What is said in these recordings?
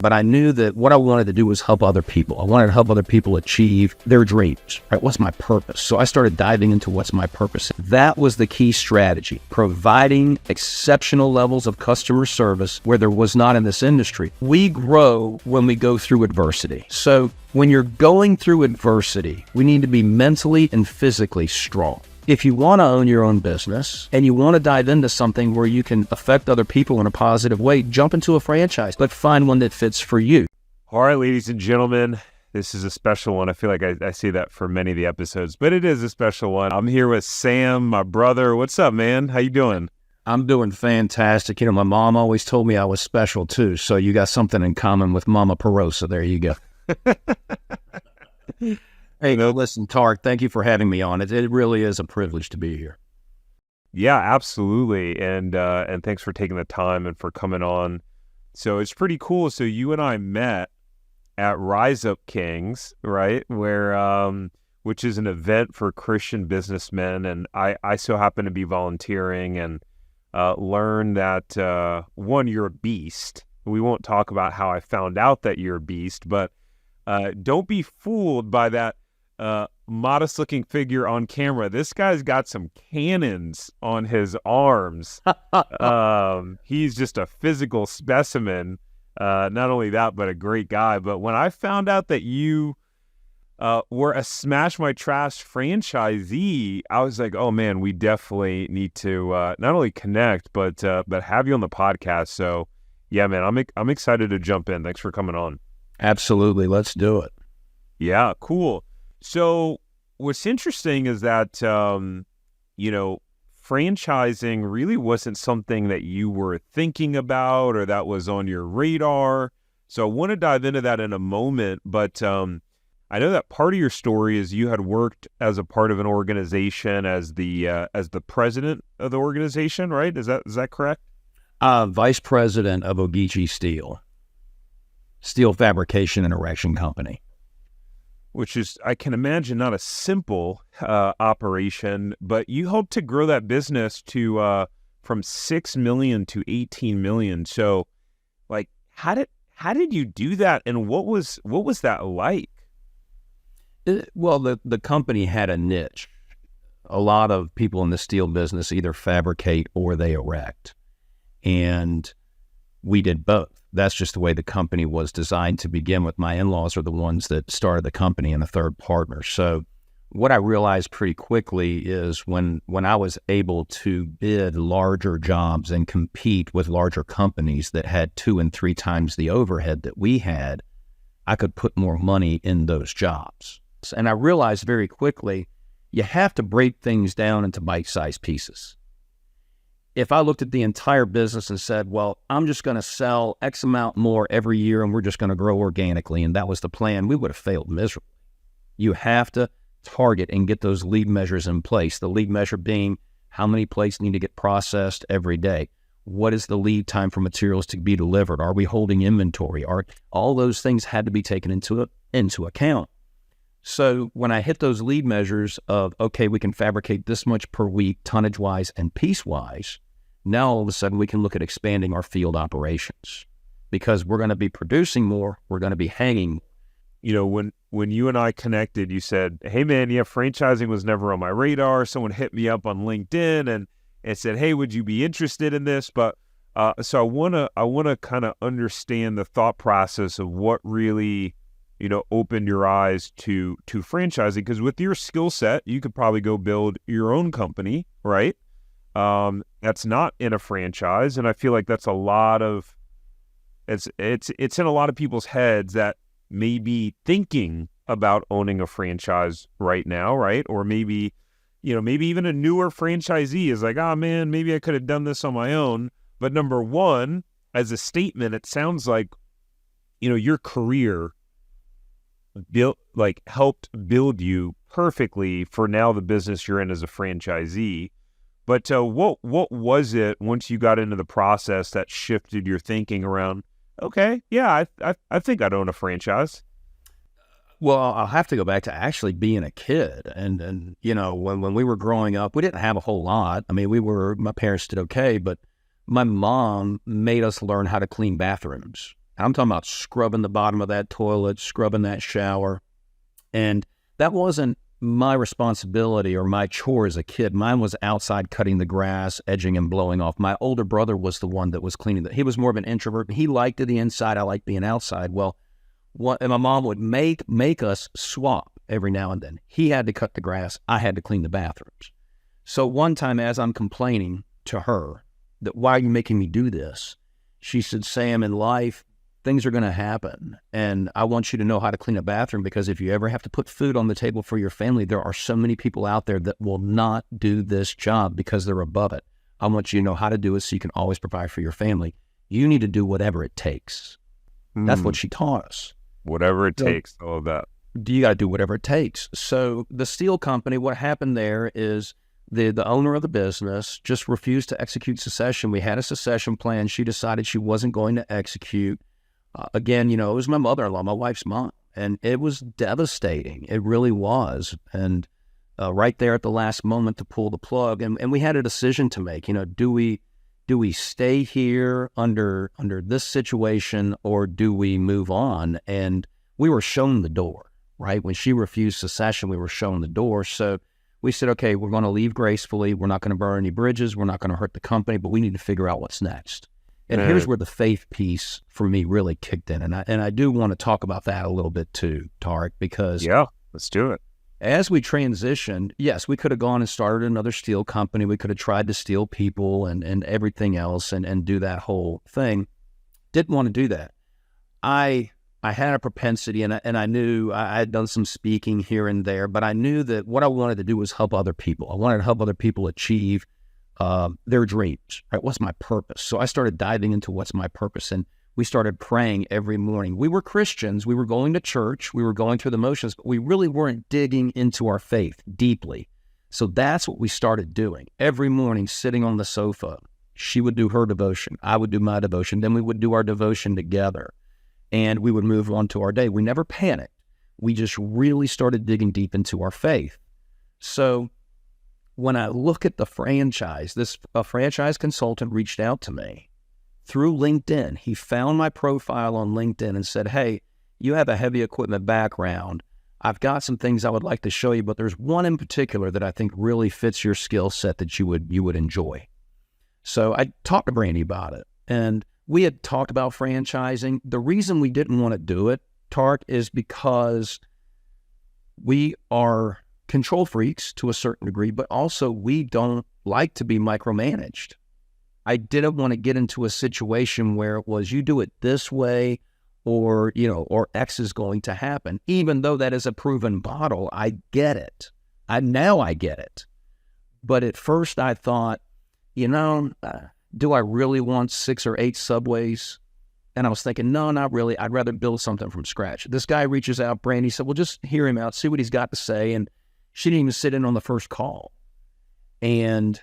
But I knew that what I wanted to do was help other people. I wanted to help other people achieve their dreams, right? What's my purpose? So I started diving into what's my purpose. That was the key strategy, providing exceptional levels of customer service where there was not in this industry. We grow when we go through adversity. So when you're going through adversity, we need to be mentally and physically strong. If you want to own your own business and you want to dive into something where you can affect other people in a positive way, jump into a franchise, but find one that fits for you. All right, ladies and gentlemen, this is a special one. I feel like I say that for many of the episodes, but it is a special one. I'm here with Sam, my brother. What's up, man? How you doing? I'm doing fantastic. You know, my mom always told me I was special too, so you got something in common with Mama Perossa. There you go. Hey, listen, Tark, thank you for having me on. It really is a privilege to be here. Yeah, absolutely. And thanks for taking the time and for coming on. So it's pretty cool. So you and I met at Rise Up Kings, right? Where, which is an event for Christian businessmen. And I so happen to be volunteering and learn that, one, you're a beast. We won't talk about how I found out that you're a beast, but don't be fooled by that modest looking figure on camera. This guy's got some cannons on his arms. He's just a physical specimen. Not only that, but a great guy. But when I found out that you were a Smash My Trash franchisee, I was like, oh man, we definitely need to not only connect, but have you on the podcast. So yeah, man, I'm excited to jump in. Thanks for coming on. Absolutely. Let's do it. Yeah, cool. So what's interesting is that, franchising really wasn't something that you were thinking about or that was on your radar. So I want to dive into that in a moment. But I know that part of your story is you had worked as a part of an organization as the president of the organization, right? Is that correct? Vice president of Ogeechee Steel Fabrication and Erection Company. Which is, I can imagine, not a simple operation, but you hope to grow that business to from 6 million to 18 million. So, like, how did you do that, and what was that like? Well, the company had a niche. A lot of people in the steel business either fabricate or they erect, and we did both. That's just the way the company was designed to begin with. My in-laws are the ones that started the company and a third partner. So what I realized pretty quickly is when I was able to bid larger jobs and compete with larger companies that had 2 and 3 times the overhead that we had, I could put more money in those jobs. And I realized very quickly, you have to break things down into bite-sized pieces. If I looked at the entire business and said, well, I'm just going to sell X amount more every year and we're just going to grow organically, and that was the plan, we would have failed miserably. You have to target and get those lead measures in place. The lead measure being how many plates need to get processed every day. What is the lead time for materials to be delivered? Are we holding inventory? All those things had to be taken into account. So when I hit those lead measures of, okay, we can fabricate this much per week, tonnage-wise and piece-wise, now all of a sudden we can look at expanding our field operations because we're going to be producing more, we're going to be hanging. You know, when you and I connected, you said, hey man, yeah, franchising was never on my radar. Someone hit me up on LinkedIn and said, hey, would you be interested in this? But so I want to kind of understand the thought process of what really, opened your eyes to franchising, because with your skill set, you could probably go build your own company, right? That's not in a franchise. And I feel like that's it's in a lot of people's heads that may be thinking about owning a franchise right now, right? Or maybe even a newer franchisee is like, oh man, maybe I could have done this on my own. But number one, as a statement, it sounds like, your career helped build you perfectly for now the business you're in as a franchisee. But what was it once you got into the process that shifted your thinking around, okay, yeah, I think I'd own a franchise? Well, I'll have to go back to actually being a kid. And when we were growing up, we didn't have a whole lot. I mean, my parents did okay, but my mom made us learn how to clean bathrooms. I'm talking about scrubbing the bottom of that toilet, scrubbing that shower. And that wasn't my responsibility or my chore as a kid. Mine was outside cutting the grass, edging and blowing off. My older brother was the one that was cleaning. He was more of an introvert. He liked the inside. I liked being outside. Well, and my mom would make us swap every now and then. He had to cut the grass. I had to clean the bathrooms. So one time as I'm complaining to her that, why are you making me do this? She said, Sam, in life, things are going to happen. And I want you to know how to clean a bathroom, because if you ever have to put food on the table for your family, there are so many people out there that will not do this job because they're above it. I want you to know how to do it so you can always provide for your family. You need to do whatever it takes. That's what she taught us. Whatever it takes, all of that. You got to do whatever it takes. So the steel company, what happened there is the owner of the business just refused to execute secession. We had a secession plan. She decided she wasn't going to execute. Again, it was my mother-in-law, my wife's mom, and it was devastating. It really was. And right there at the last moment to pull the plug. And we had a decision to make. Do we stay here under this situation, or do we move on? And we were shown the door, right? When she refused secession, we were shown the door. So we said, okay, we're going to leave gracefully. We're not going to burn any bridges. We're not going to hurt the company, but we need to figure out what's next. And here's where the faith piece for me really kicked in. And I do want to talk about that a little bit too, Tarek, because yeah, let's do it. As we transitioned, yes, we could have gone and started another steel company. We could have tried to steal people and everything else and do that whole thing. Didn't want to do that. I had a propensity, and I knew I had done some speaking here and there, but I knew that what I wanted to do was help other people. I wanted to help other people achieve their dreams, right? What's my purpose? So I started diving into what's my purpose, and we started praying every morning. We were Christians. We were going to church. We were going through the motions, but we really weren't digging into our faith deeply. So that's what we started doing. Every morning, sitting on the sofa, she would do her devotion. I would do my devotion. Then we would do our devotion together, and we would move on to our day. We never panicked. We just really started digging deep into our faith. So when I look at the franchise, a franchise consultant reached out to me through LinkedIn. He found my profile on LinkedIn and said, hey, you have a heavy equipment background. I've got some things I would like to show you, but there's one in particular that I think really fits your skill set that you would enjoy. So I talked to Brandy about it, and we had talked about franchising. The reason we didn't want to do it, Tark, is because we are control freaks to a certain degree, but also we don't like to be micromanaged. I didn't want to get into a situation where it was, you do it this way, or X is going to happen. Even though that is a proven model, I get it. Now I get it. But at first I thought, do I really want 6 or 8 subways? And I was thinking, no, not really. I'd rather build something from scratch. This guy reaches out, Brandy said, well, just hear him out, see what he's got to say. And she didn't even sit in on the first call. And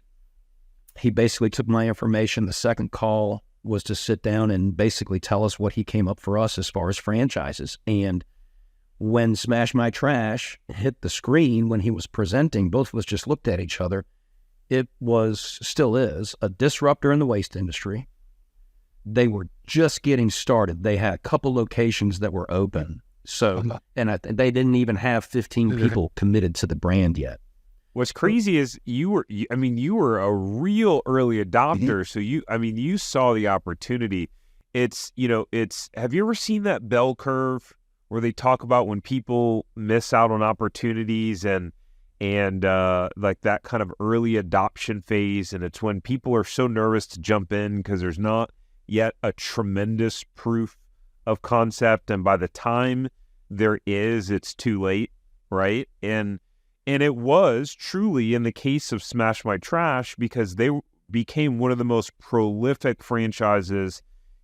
he basically took my information. The second call was to sit down and basically tell us what he came up for us as far as franchises. And when Smash My Trash hit the screen, when he was presenting, both of us just looked at each other. It still is, a disruptor in the waste industry. They were just getting started. They had a couple locations that were open. So, they didn't even have 15 people committed to the brand yet. What's crazy is you were a real early adopter. So you saw the opportunity. Have you ever seen that bell curve where they talk about when people miss out on opportunities and like that kind of early adoption phase? And it's when people are so nervous to jump in because there's not yet a tremendous proof of concept. And by the time there is, it's too late, right? And it was truly in the case of Smash My Trash, because they became one of the most prolific franchises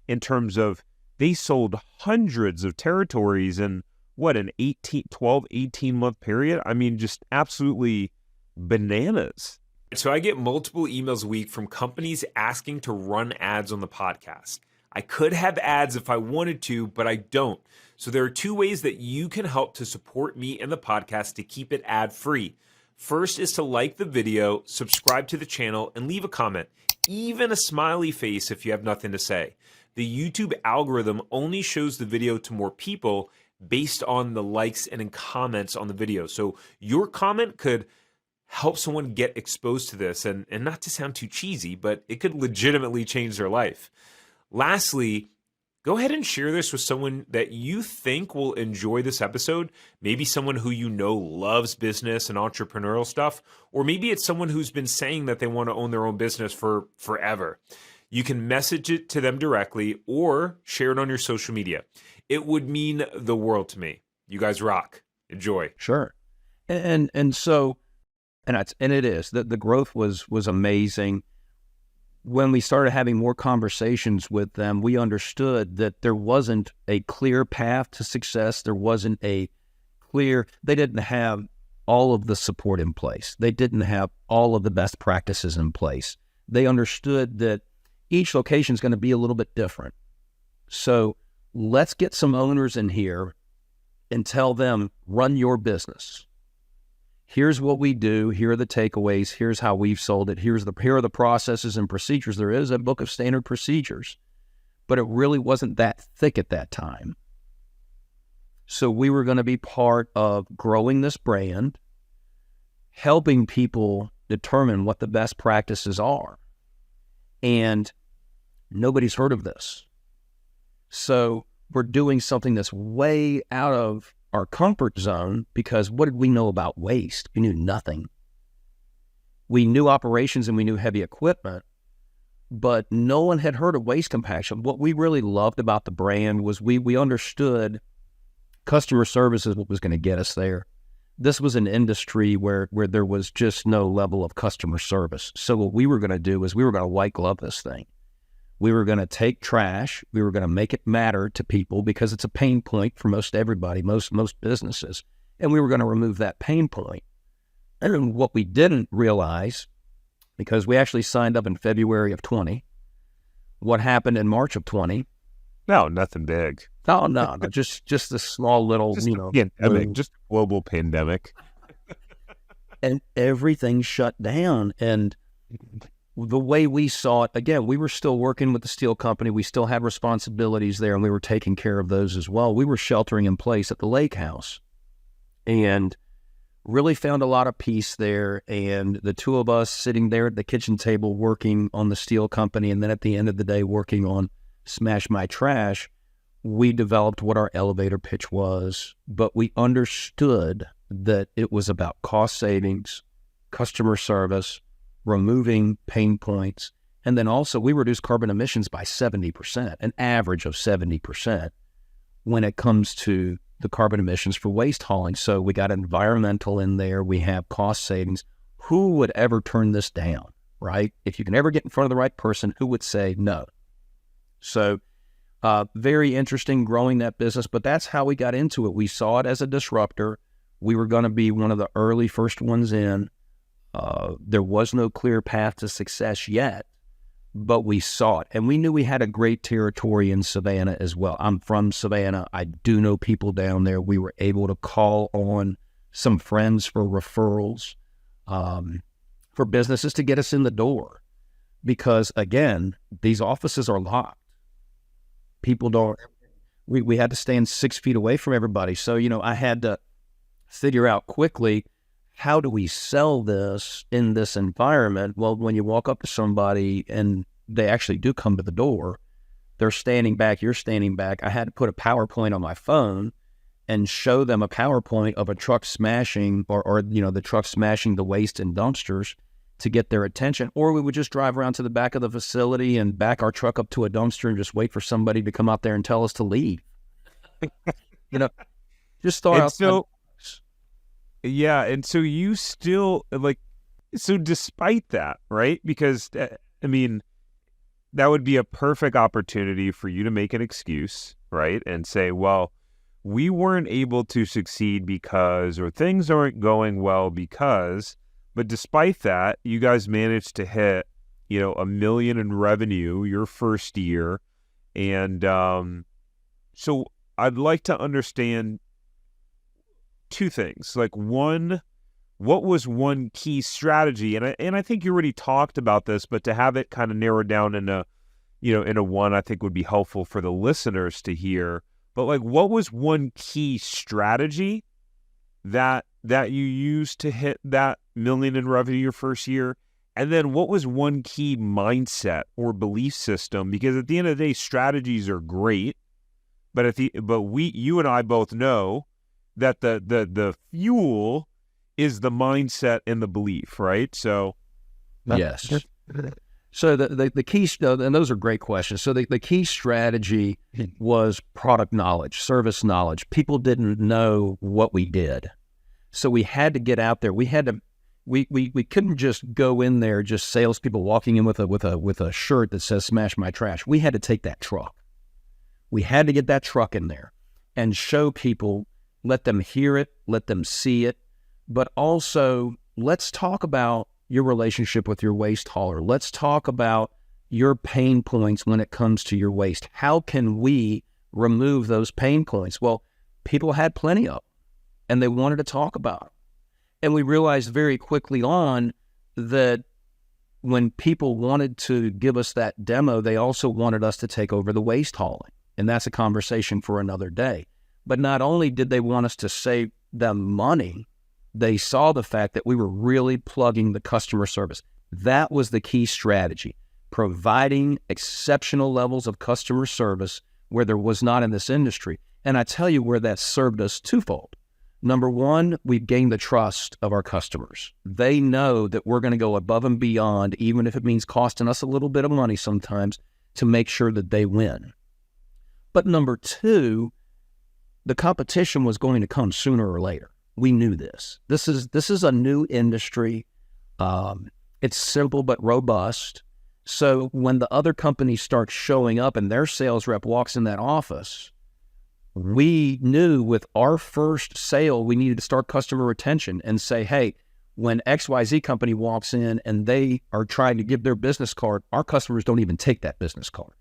in terms of they sold hundreds of territories in an 18-month period. I mean, just absolutely bananas. So I get multiple emails a week from companies asking to run ads on the podcast. I could have ads if I wanted to, but I don't. So there are 2 ways that you can help to support me and the podcast to keep it ad-free. First is to like the video, subscribe to the channel, and leave a comment, even a smiley face if you have nothing to say. the YouTube algorithm only shows the video to more people based on the likes and comments on the video. So your comment could help someone get exposed to this, and not to sound too cheesy, but it could legitimately change their life. Lastly, go ahead and share this with someone that you think will enjoy this episode. Maybe someone who you know loves business and entrepreneurial stuff, or maybe it's someone who's been saying that they want to own their own business for forever. You can message it to them directly or share it on your social media. It would mean the world to me. You guys rock. Enjoy. Sure. And it is. The growth was amazing. When we started having more conversations with them, we understood that there wasn't a clear path to success. There wasn't they didn't have all of the support in place. They didn't have all of the best practices in place. They understood that each location is going to be a little bit different. So let's get some owners in here and tell them, run your business. Here's what we do. Here are the takeaways. Here's how we've sold it. Here are the processes and procedures. There is a book of standard procedures, but it really wasn't that thick at that time. So we were going to be part of growing this brand, helping people determine what the best practices are. And nobody's heard of this. So we're doing something that's way out of our comfort zone, because what did we know about waste? We knew nothing. We knew operations and we knew heavy equipment, but no one had heard of waste compaction. What we really loved about the brand was we understood customer service is what was going to get us there. This was an industry where there was just no level of customer service. So what we were going to do is we were going to white glove this thing. We were going to take trash. We were going to make it matter to people because it's a pain point for most everybody, most businesses. And we were going to remove that pain point. And what we didn't realize, because we actually signed up in February of 20, what happened in March of 20? No, nothing big. No, just this small little, just a global pandemic. And everything shut down. And the way we saw it, again, we were still working with the steel company. We still had responsibilities there, and we were taking care of those as well. We were sheltering in place at the lake house and really found a lot of peace there. And the two of us sitting there at the kitchen table working on the steel company, and then at the end of the day working on Smash My Trash, we developed what our elevator pitch was. But we understood that it was about cost savings, customer service, removing pain points, and then also we reduced carbon emissions by 70%, an average of 70% when it comes to the carbon emissions for waste hauling. So we got environmental in there, we have cost savings. Who would ever turn this down, right? If you can ever get in front of the right person, who would say no? So very interesting growing that business, but that's how we got into it. We saw it as a disruptor. We were going to be one of the early first ones in. There was no clear path to success yet, but we saw it. And we knew we had a great territory in Savannah as well. I'm from Savannah. I do know people down there. We were able to call on some friends for referrals, for businesses to get us in the door. Because, again, these offices are locked. People don't, we had to stand 6 feet away from everybody. So, I had to figure out quickly, how do we sell this in this environment? Well, when you walk up to somebody and they actually do come to the door, they're standing back, you're standing back. I had to put a PowerPoint on my phone and show them a PowerPoint of a truck smashing or the truck smashing the waste in dumpsters to get their attention. Or we would just drive around to the back of the facility and back our truck up to a dumpster and just wait for somebody to come out there and tell us to leave. Just thought out. Yeah, and so you still, so despite that, right? Because, that would be a perfect opportunity for you to make an excuse, right? And say, well, we weren't able to succeed because, or things aren't going well because, but despite that, you guys managed to hit, $1 million in revenue your first year. And so I'd like to understand two things. One, what was one key strategy? And I think you already talked about this, but to have it kind of narrowed down into, in a one I think would be helpful for the listeners to hear. But like, what was one key strategy that you used to hit that $1 million in revenue your first year? And then what was one key mindset or belief system? Because at the end of the day, strategies are great, but you and I both know that the fuel is the mindset and the belief, right? So yes. So the key, and those are great questions. So the key strategy was product knowledge, service knowledge. People didn't know what we did, so we had to get out there. We had to. We couldn't just go in there, just salespeople walking in with a shirt that says "Smash My Trash." We had to take that truck. We had to get that truck in there and show people, let them hear it, let them see it, but also let's talk about your relationship with your waste hauler. Let's talk about your pain points when it comes to your waste. How can we remove those pain points? Well, people had plenty of them, and they wanted to talk about them. And we realized very quickly on that when people wanted to give us that demo, they also wanted us to take over the waste hauling. And that's a conversation for another day. But not only did they want us to save them money, they saw the fact that we were really plugging the customer service. That was the key strategy, providing exceptional levels of customer service where there was not in this industry. And I tell you where that served us twofold. Number one, we've gained the trust of our customers. They know that we're going to go above and beyond, even if it means costing us a little bit of money sometimes, to make sure that they win. But number two, the competition was going to come sooner or later. We knew this. This is a new industry. It's simple but robust. So when the other companies start showing up and their sales rep walks in that office, we knew with our first sale, we needed to start customer retention and say, hey, when XYZ company walks in and they are trying to give their business card, our customers don't even take that business card.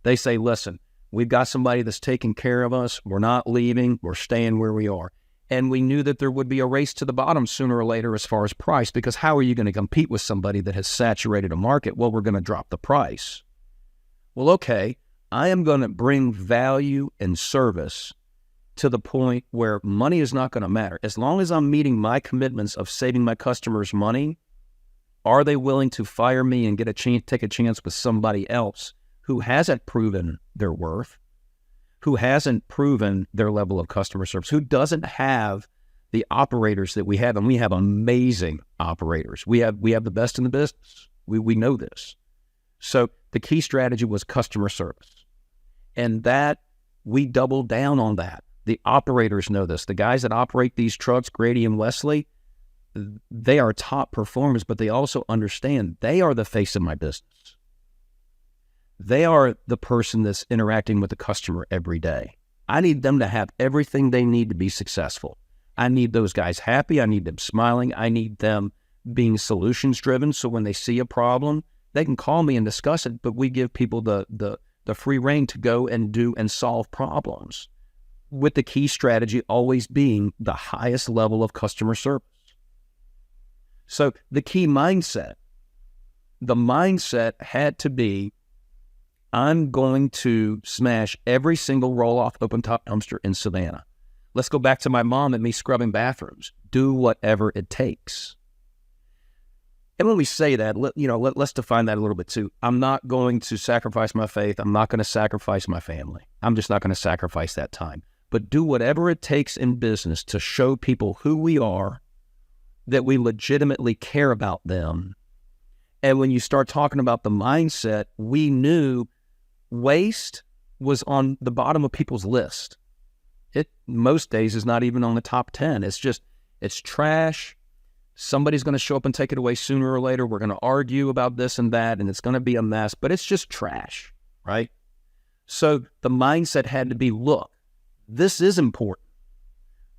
They say, listen, we've got somebody that's taking care of us. We're not leaving. We're staying where we are. And we knew that there would be a race to the bottom sooner or later as far as price, because how are you going to compete with somebody that has saturated a market? Well, we're going to drop the price. Well, okay, I am going to bring value and service to the point where money is not going to matter. As long as I'm meeting my commitments of saving my customers money, are they willing to fire me and get a chance, take a chance with somebody else who hasn't proven their worth, who hasn't proven their level of customer service, who doesn't have the operators that we have? And we have amazing operators. We have the best in the business. We know this. So the key strategy was customer service. And that, we doubled down on that. The operators know this. The guys that operate these trucks, Grady and Wesley, they are top performers, but they also understand they are the face of my business. They are the person that's interacting with the customer every day. I need them to have everything they need to be successful. I need those guys happy. I need them smiling. I need them being solutions driven. So when they see a problem, they can call me and discuss it, but we give people the free rein to go and do and solve problems, with the key strategy always being the highest level of customer service. So the key mindset, the mindset had to be, I'm going to smash every single roll-off open-top dumpster in Savannah. Let's go back to my mom and me scrubbing bathrooms. Do whatever it takes. And when we say that, let's define that a little bit too. I'm not going to sacrifice my faith. I'm not going to sacrifice my family. I'm just not going to sacrifice that time. But do whatever it takes in business to show people who we are, that we legitimately care about them. And when you start talking about the mindset, we knew waste was on the bottom of people's list. It most days is not even on the top 10. It's trash. Somebody's going to show up and take it away sooner or later. We're going to argue about this and that, and it's going to be a mess, but it's just trash, right? So the mindset had to be, look, this is important.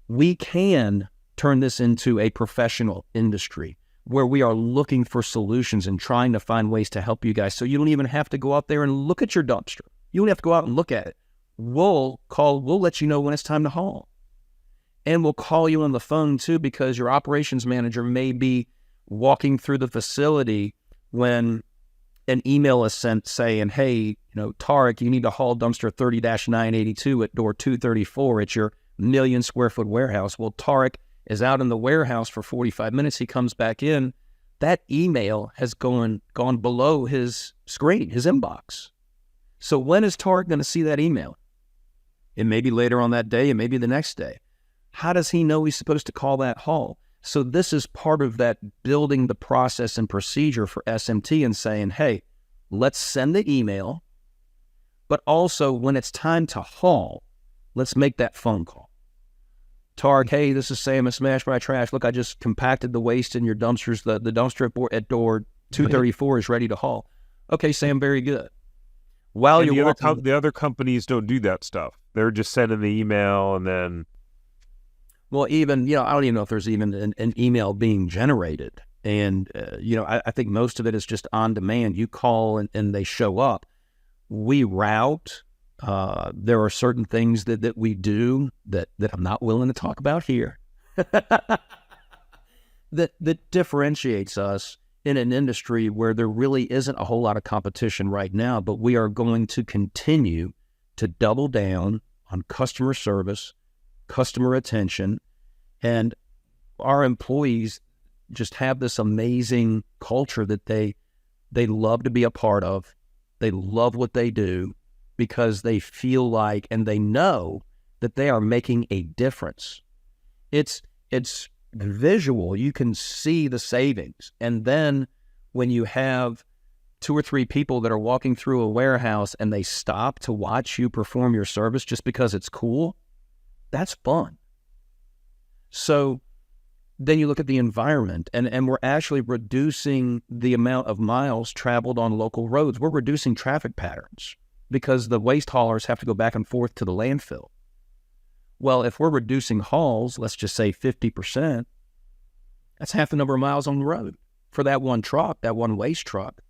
We can turn this into a professional industry where we are looking for solutions and trying to find ways to help you guys. So you don't even have to go out there and look at your dumpster. You don't have to go out and look at it. We'll let you know when it's time to haul. And we'll call you on the phone too, because your operations manager may be walking through the facility when an email is sent saying, hey, Tarek, you need to haul dumpster 30-982 at door 234 at your 1 million square foot warehouse. Well, Tarek is out in the warehouse for 45 minutes. He comes back in. That email has gone below his screen, his inbox. So when is Tarek going to see that email? It may be later on that day, it may be the next day. How does he know he's supposed to call that haul? So this is part of that building the process and procedure for SMT and saying, hey, let's send the email, but also when it's time to haul, let's make that phone call. Tarek, hey, this is Sam at Smash My Trash. Look, I just compacted the waste in your dumpsters. The dumpster at door 234 is ready to haul. Okay, Sam, very good. While And you're the other companies don't do that stuff. They're just sending the email and then... Well, even, I don't even know if there's even an email being generated. And, I think most of it is just on demand. You call and they show up. We route. There are certain things that we do that I'm not willing to talk about here that differentiates us in an industry where there really isn't a whole lot of competition right now, but we are going to continue to double down on customer service, customer attention, and our employees just have this amazing culture that they love to be a part of. They love what they do because they feel like and they know that they are making a difference. It's visual. You can see the savings. And then when you have 2 or 3 people that are walking through a warehouse and they stop to watch you perform your service just because it's cool, that's fun. So then you look at the environment, and we're actually reducing the amount of miles traveled on local roads. We're reducing traffic patterns because the waste haulers have to go back and forth to the landfill. Well, if we're reducing hauls, let's just say 50%, that's half the number of miles on the road for that one truck, that one waste truck.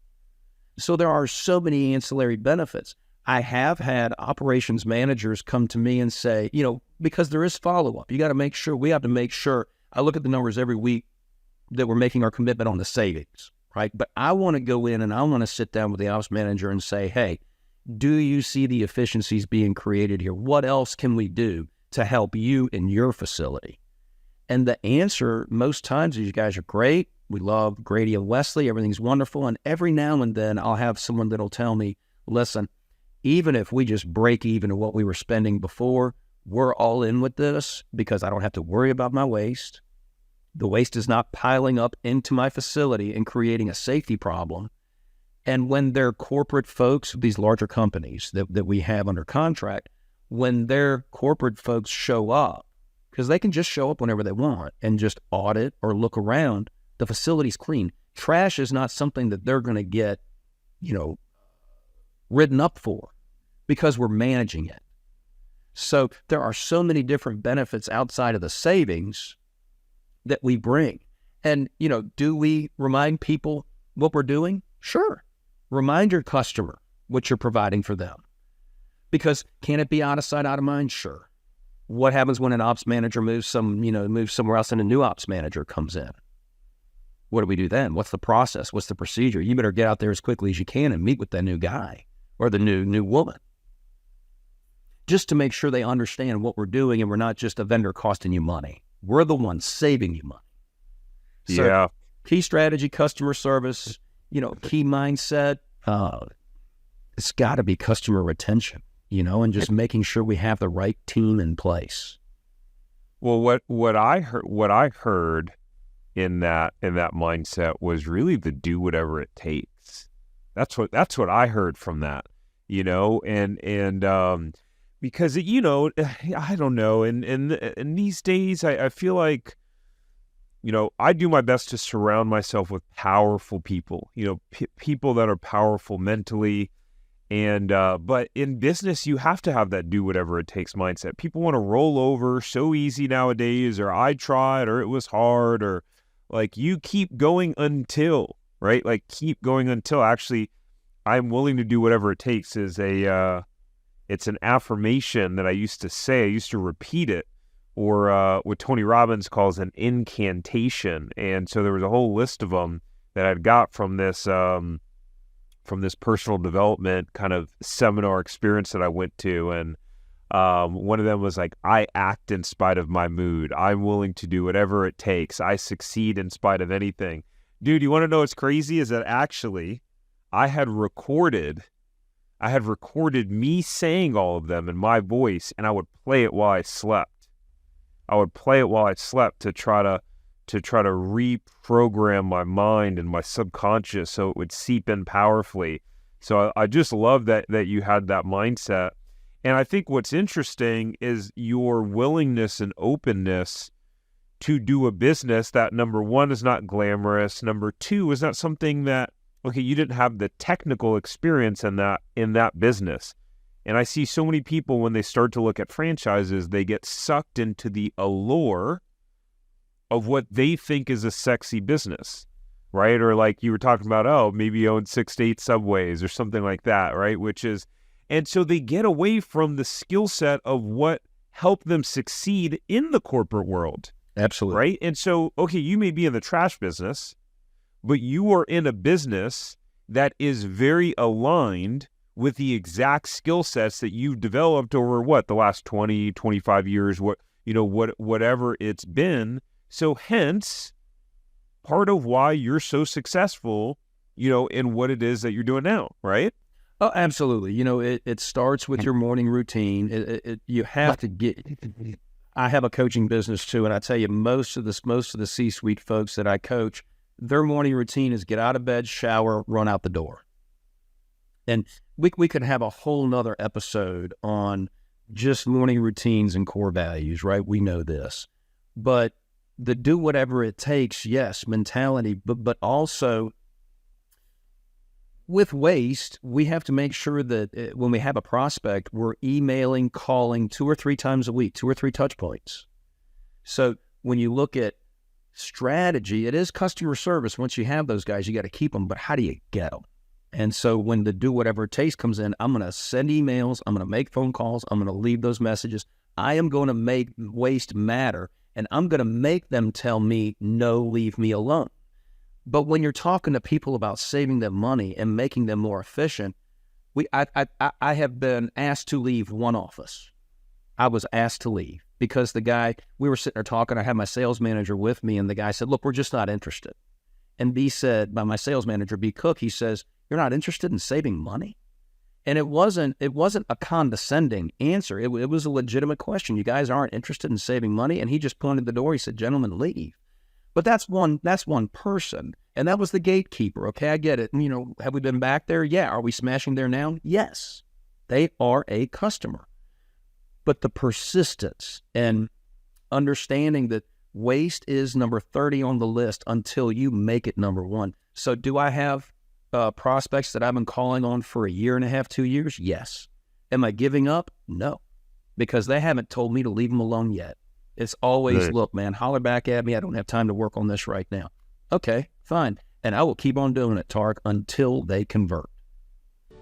So there are so many ancillary benefits. I have had operations managers come to me and say, because there is follow-up. We have to make sure, I look at the numbers every week that we're making our commitment on the savings, right? But I want to go in and I want to sit down with the ops manager and say, hey, do you see the efficiencies being created here? What else can we do to help you in your facility? And the answer most times is you guys are great. We love Grady and Wesley. Everything's wonderful. And every now and then I'll have someone that'll tell me, listen, even if we just break even to what we were spending before, we're all in with this because I don't have to worry about my waste. The waste is not piling up into my facility and creating a safety problem. And when their corporate folks, these larger companies that we have under contract, when their corporate folks show up, because they can just show up whenever they want and just audit or look around, the facility's clean. Trash is not something that they're going to get, written up for because we're managing it. So there are so many different benefits outside of the savings that we bring. And, do we remind people what we're doing? Sure. Remind your customer what you're providing for them. Because can it be out of sight, out of mind? Sure. What happens when an ops manager moves somewhere else and a new ops manager comes in? What do we do then? What's the process? What's the procedure? You better get out there as quickly as you can and meet with that new guy or the new woman, just to make sure they understand what we're doing and we're not just a vendor costing you money. We're the ones saving you money. So, yeah. Key strategy, customer service, key mindset. It's got to be customer retention, and just making sure we have the right team in place. Well, what I heard in that mindset was really the do whatever it takes. That's what I heard from that, and because I don't know, and these days I feel like, I do my best to surround myself with powerful people, people that are powerful mentally. And, but in business, you have to have that do whatever it takes mindset. People want to roll over so easy nowadays, or I tried, or it was hard, or like you keep going until, right? Like keep going until actually I'm willing to do whatever it takes is it's an affirmation that I used to say. I used to repeat it, or what Tony Robbins calls an incantation. And so there was a whole list of them that I'd got from this from this personal development kind of seminar experience that I went to. And one of them was like, I act in spite of my mood. I'm willing to do whatever it takes. I succeed in spite of anything. Dude, you want to know what's crazy is that actually I had recorded me saying all of them in my voice, and I would play it while I slept. To try to reprogram my mind and my subconscious so it would seep in powerfully. So I just love that you had that mindset. And I think what's interesting is your willingness and openness to do a business that, number one, is not glamorous. Number two, is not something that, okay, you didn't have the technical experience in that business. And I see so many people when they start to look at franchises, they get sucked into the allure of what they think is a sexy business, right? Or like you were talking about, oh, maybe you own 6 to 8 subways or something like that, right? And so they get away from the skill set of what helped them succeed in the corporate world. Absolutely. Right? And so, okay, you may be in the trash business, but you are in a business that is very aligned with the exact skill sets that you've developed over the last 20, 25 years, whatever it's been. So hence, part of why you're so successful, in what it is that you're doing now, right? Oh, absolutely. It starts with your morning routine. You have to get. I have a coaching business too, and I tell you, most of the C-suite folks that I coach, their morning routine is get out of bed, shower, run out the door. And we could have a whole nother episode on just morning routines and core values, right? We know this, but the do whatever it takes, yes, mentality, but also with waste, we have to make sure that when we have a prospect, we're emailing, calling 2 or 3 times a week, 2 or 3 touch points. So when you look at strategy, it is customer service. Once you have those guys, you got to keep them, but how do you get them? And so when the do whatever it takes comes in, I'm going to send emails, I'm going to make phone calls, I'm going to leave those messages. I am going to make waste matter, and I'm going to make them tell me, no, leave me alone. But when you're talking to people about saving them money and making them more efficient, I have been asked to leave one office. I was asked to leave because we were sitting there talking, I had my sales manager with me, and the guy said, look, we're just not interested. And B said, by my sales manager, B Cook, he says, you're not interested in saving money? And it wasn't a condescending answer. It was a legitimate question. You guys aren't interested in saving money? And he just pointed the door. He said, gentlemen, leave. But that's one person. And that was the gatekeeper. Okay, I get it. Have we been back there? Yeah. Are we smashing there now? Yes. They are a customer. But the persistence and understanding that waste is number 30 on the list until you make it number 1. So do I have prospects that I've been calling on for a year and a half, 2 years? Yes. Am I giving up? No, because they haven't told me to leave them alone yet. It's always, right. Look, man, holler back at me. I don't have time to work on this right now. Okay, fine. And I will keep on doing it, Tark, until they convert.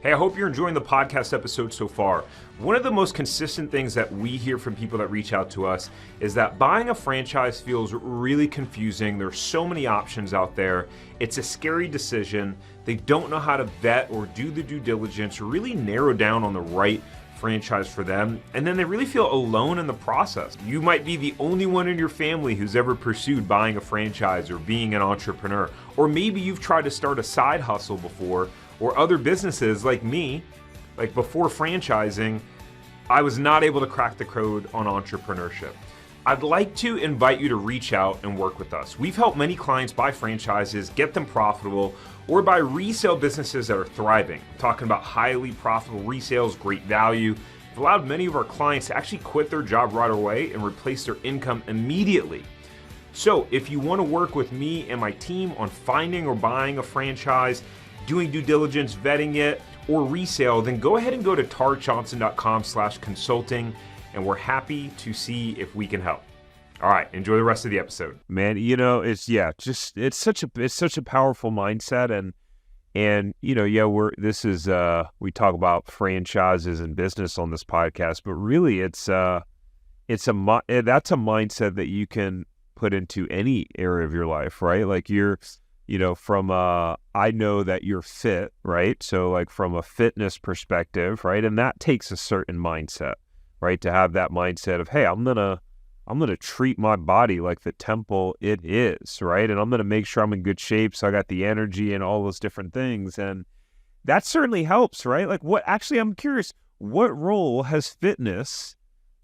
Hey, I hope you're enjoying the podcast episode so far. One of the most consistent things that we hear from people that reach out to us is that buying a franchise feels really confusing. There's so many options out there. It's a scary decision. They don't know how to vet or do the due diligence or really narrow down on the right franchise for them, and then they really feel alone in the process. You might be the only one in your family who's ever pursued buying a franchise or being an entrepreneur, or maybe you've tried to start a side hustle before, or other businesses like me. Like before franchising, I was not able to crack the code on entrepreneurship. I'd like to invite you to reach out and work with us. We've helped many clients buy franchises, get them profitable, or buy resale businesses that are thriving. I'm talking about highly profitable resales, great value. We've allowed many of our clients to actually quit their job right away and replace their income immediately. So if you want to work with me and my team on finding or buying a franchise, doing due diligence, vetting it, or resale, then go ahead and go to tarjohnson.com/consulting, and we're happy to see if we can help. All right, enjoy the rest of the episode. Man, it's such a powerful mindset, and we talk about franchises and business on this podcast, but really that's a mindset that you can put into any area of your life, right? Like from I know that you're fit, right? So like from a fitness perspective, right? And that takes a certain mindset, right? To have that mindset of, hey, I'm gonna treat my body like the temple it is, right? And I'm gonna make sure I'm in good shape, so I got the energy and all those different things. And that certainly helps, right? Like I'm curious, what role has fitness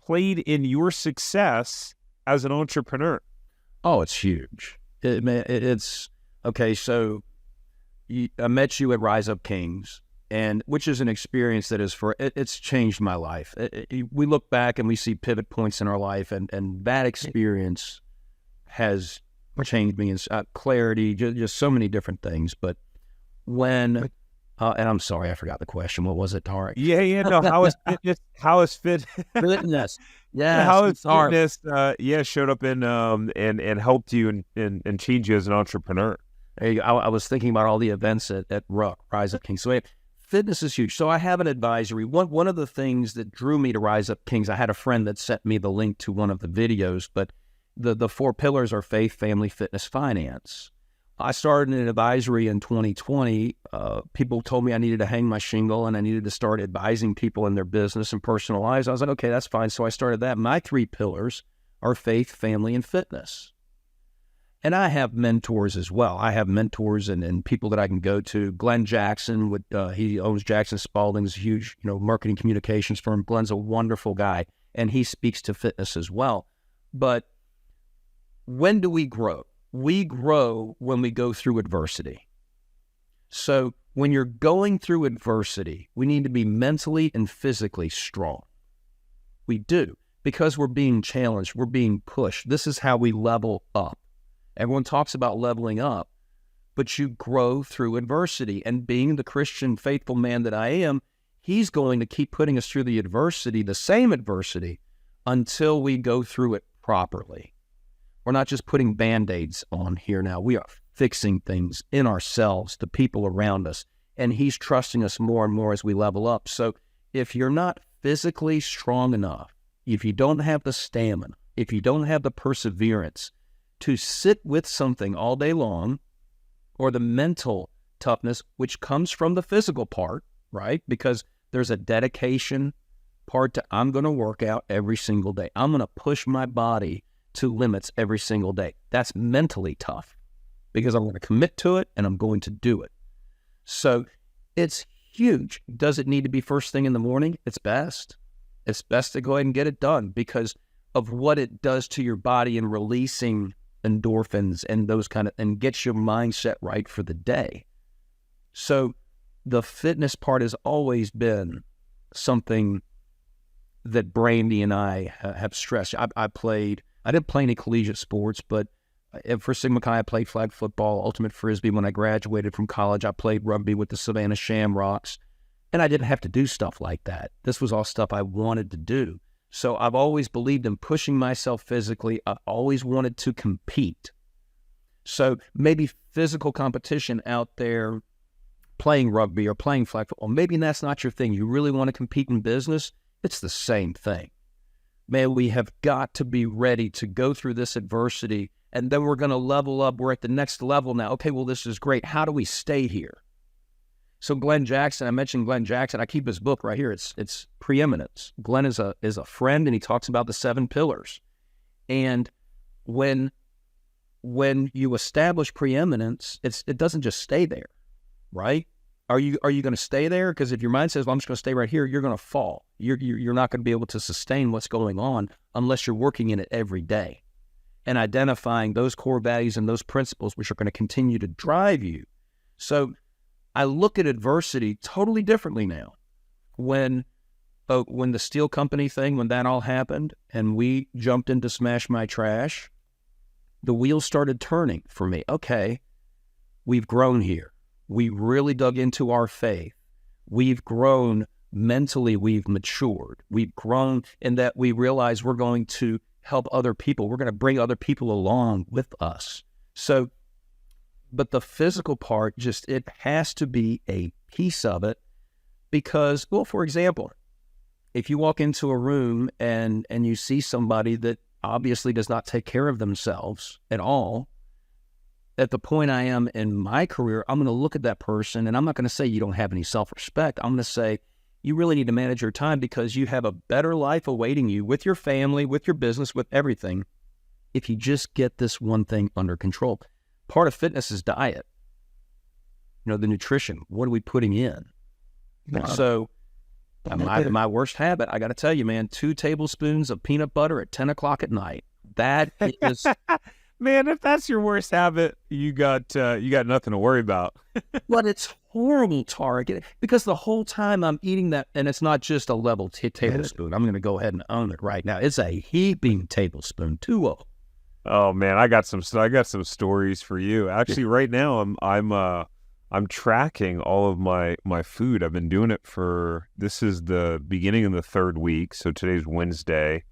played in your success as an entrepreneur? Oh, it's huge. It's okay. So I met you at Rise Up Kings, and which is an experience that it's changed my life. We look back and we see pivot points in our life, and that experience has changed me in clarity, just so many different things. But when and I'm sorry, I forgot the question. What was it, Tarek? Yeah. No, how is fitness? Fitness. Yeah. How has fitness? Showed up in and helped you and changed you as an entrepreneur. There you go. I was thinking about all the events at Rise Up Kings. So fitness is huge. So I have an advisory. One of the things that drew me to Rise Up Kings, I had a friend that sent me the link to one of the videos, but the 4 pillars are faith, family, fitness, finance. I started an advisory in 2020. People told me I needed to hang my shingle and I needed to start advising people in their business and personal lives. I was like, okay, that's fine. So I started that. My 3 pillars are faith, family, and fitness. And I have mentors as well. I have mentors and people that I can go to. Glenn Jackson, he owns Jackson Spalding's huge, marketing communications firm. Glenn's a wonderful guy, and he speaks to fitness as well. But when do we grow? We grow when we go through adversity. So when you're going through adversity, we need to be mentally and physically strong. We do, because we're being challenged, we're being pushed. This is how we level up. Everyone talks about leveling up, but you grow through adversity. And being the Christian faithful man that I am, he's going to keep putting us through the adversity, the same adversity, until we go through it properly. We're not just putting Band-Aids on here now. We are fixing things in ourselves, the people around us, and he's trusting us more and more as we level up. So if you're not physically strong enough, if you don't have the stamina, if you don't have the perseverance to sit with something all day long, or the mental toughness, which comes from the physical part, right? Because there's a dedication part to, I'm going to work out every single day. I'm going to push my body to limits every single day. That's mentally tough because I'm going to commit to it and I'm going to do it. So it's huge. Does it need to be first thing in the morning? It's best. It's best to go ahead and get it done because of what it does to your body in releasing endorphins and and gets your mindset right for the day. So the fitness part has always been something that Brandy and I have stressed. I didn't play any collegiate sports, but for Sigma Chi, I played flag football, ultimate frisbee. When I graduated from college, I played rugby with the Savannah Shamrocks, and I didn't have to do stuff like that. This was all stuff I wanted to do. So I've always believed in pushing myself physically. I've always wanted to compete. So maybe physical competition out there, playing rugby or playing flag football, maybe that's not your thing. You really want to compete in business? It's the same thing. Man, we have got to be ready to go through this adversity, and then we're going to level up. We're at the next level now. Okay, well, this is great. How do we stay here? So Glenn Jackson, I mentioned Glenn Jackson. I keep his book right here. It's Preeminence. Glenn is a friend, and he talks about the 7 pillars. And when you establish preeminence, it doesn't just stay there, right? Are you going to stay there? Because if your mind says, well, I'm just going to stay right here, you're going to fall. You're not going to be able to sustain what's going on unless you're working in it every day and identifying those core values and those principles which are going to continue to drive you. So I look at adversity totally differently now. When the steel company thing, when that all happened and we jumped into Smash My Trash, the wheels started turning for me. Okay, we've grown here. We really dug into our faith. We've grown mentally. We've matured. We've grown in that we realize we're going to help other people. We're going to bring other people along with us. So, but the physical part, it has to be a piece of it because, well, for example, if you walk into a room and you see somebody that obviously does not take care of themselves at all, at the point I am in my career, I'm going to look at that person, and I'm not going to say you don't have any self-respect. I'm going to say you really need to manage your time because you have a better life awaiting you with your family, with your business, with everything, if you just get this one thing under control. Part of fitness is diet. The nutrition. What are we putting in? So my worst habit, I got to tell you, man, 2 tablespoons of peanut butter at 10 o'clock at night. That is... Man, if that's your worst habit, you got nothing to worry about. But it's horrible, Tarek, because the whole time I'm eating that, and it's not just a level tablespoon. I'm going to go ahead and own it right now. It's a heaping tablespoon, 2 of them. Oh man, I got some stories for you. Actually, right now I'm tracking all of my food. I've been doing it this is the beginning of the 3rd week, so today's Wednesday.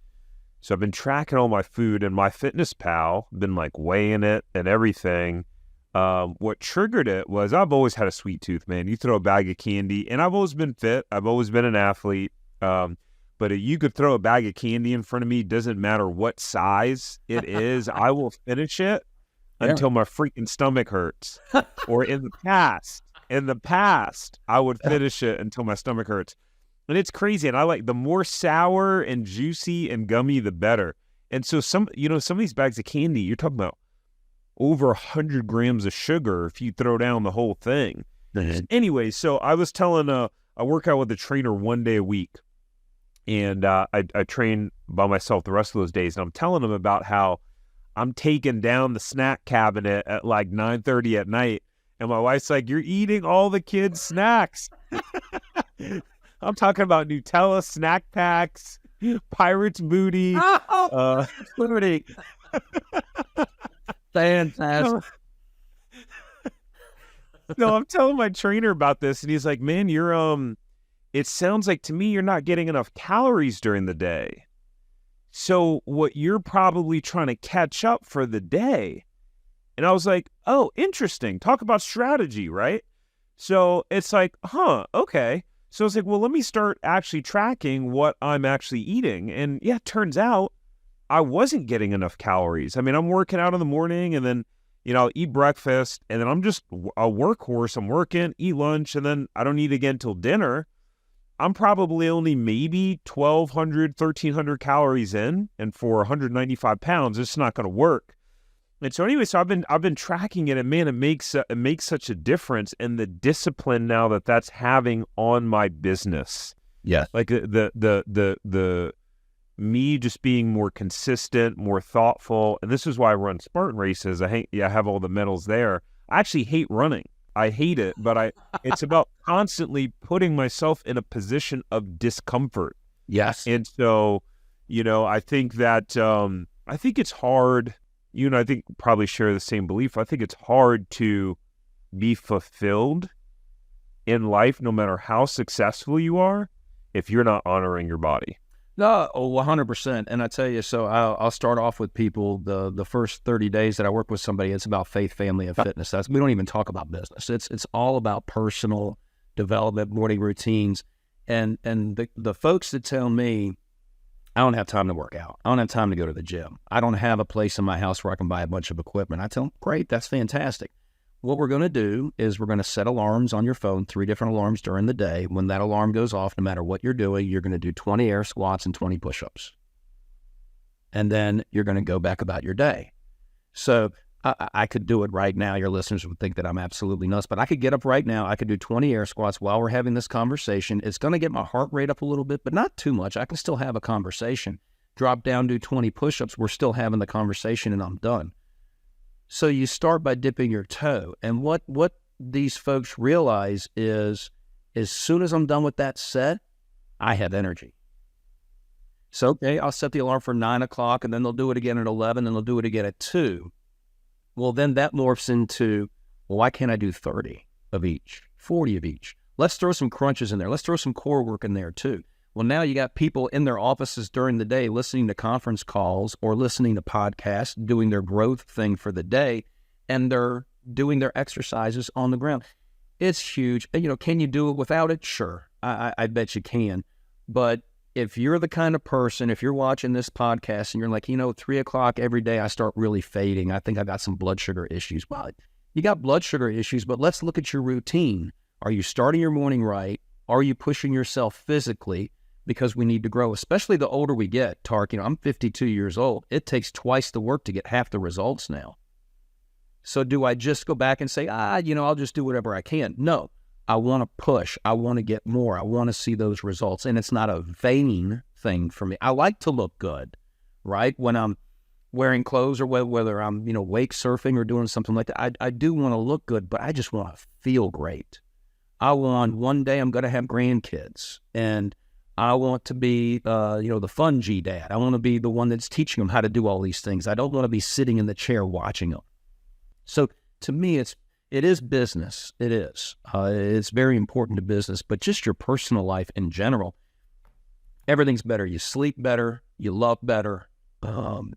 So I've been tracking all my food, and MyFitnessPal, been like weighing it and everything. What triggered it was I've always had a sweet tooth, man. You throw a bag of candy, and I've always been fit. I've always been an athlete. But you could throw a bag of candy in front of me, doesn't matter what size it is, I will finish it until my freaking stomach hurts. Or in the past, I would finish it until my stomach hurts. And it's crazy. And I like the more sour and juicy and gummy, the better. And so some of these bags of candy, you're talking about over 100 grams of sugar if you throw down the whole thing. Anyway, so I was telling I work out with a trainer 1 day a week. And I train by myself the rest of those days. And I'm telling him about how I'm taking down the snack cabinet at like 9:30 at night. And my wife's like, "You're eating all the kids' snacks." I'm talking about Nutella snack packs, Pirate's Booty. Booty. Fantastic. No, I'm telling my trainer about this, and he's like, "Man, it sounds like to me you're not getting enough calories during the day. So what you're probably trying to catch up for the day." And I was like, "Oh, interesting. Talk about strategy, right?" So it's like, okay. So it's like, well, let me start actually tracking what I'm actually eating. And yeah, it turns out I wasn't getting enough calories. I mean, I'm working out in the morning, and then, I'll eat breakfast, and then I'm just a workhorse. I'm working, eat lunch, and then I don't eat again till dinner. I'm probably only maybe 1,200, 1,300 calories in, and for 195 pounds, it's not going to work. And so anyway, so I've been tracking it, and man, it makes such a difference in the discipline now that's having on my business. Yeah, like the me just being more consistent, more thoughtful, and this is why I run Spartan races. I have all the medals there. I actually hate running. I hate it, but it's about constantly putting myself in a position of discomfort. Yes. And so, I think that, I think it's hard, I think probably share the same belief. I think it's hard to be fulfilled in life, no matter how successful you are, if you're not honoring your body. No, 100%. And I tell you, so I'll start off with people, the first 30 days that I work with somebody, it's about faith, family, and fitness. We don't even talk about business. It's all about personal development, morning routines. And the folks that tell me, I don't have time to work out, I don't have time to go to the gym, I don't have a place in my house where I can buy a bunch of equipment, I tell them, great, that's fantastic. What we're going to do is we're going to set alarms on your phone, 3 different alarms during the day. When that alarm goes off, no matter what you're doing, you're going to do 20 air squats and 20 push-ups. And then you're going to go back about your day. So I could do it right now. Your listeners would think that I'm absolutely nuts, but I could get up right now. I could do 20 air squats while we're having this conversation. It's going to get my heart rate up a little bit, but not too much. I can still have a conversation. Drop down, do 20 push-ups. We're still having the conversation, and I'm done. So you start by dipping your toe. And what these folks realize is, as soon as I'm done with that set, I have energy. So, okay, I'll set the alarm for 9 o'clock, and then they'll do it again at 11, and they'll do it again at 2. Well, then that morphs into, well, why can't I do 30 of each, 40 of each? Let's throw some crunches in there. Let's throw some core work in there too. Well, now you got people in their offices during the day listening to conference calls or listening to podcasts, doing their growth thing for the day, and they're doing their exercises on the ground. It's huge. Can you do it without it? Sure. I bet you can. But if you're the kind of person, if you're watching this podcast and you're like, 3:00 every day, I start really fading. I think I got some blood sugar issues. Well, you got blood sugar issues, but let's look at your routine. Are you starting your morning right? Are you pushing yourself physically? Because we need to grow, especially the older we get. Tark, I'm 52 years old. It takes twice the work to get half the results now. So do I just go back and say, I'll just do whatever I can? No. I want to push. I want to get more. I want to see those results. And it's not a vain thing for me. I like to look good, right? When I'm wearing clothes or whether I'm, wake surfing or doing something like that, I do want to look good, but I just want to feel great. I want one day I'm going to have grandkids, and I want to be, the fun G dad. I want to be the one that's teaching them how to do all these things. I don't want to be sitting in the chair watching them. So to me, it is business. It is. It's very important to business, but just your personal life in general, everything's better. You sleep better. You love better.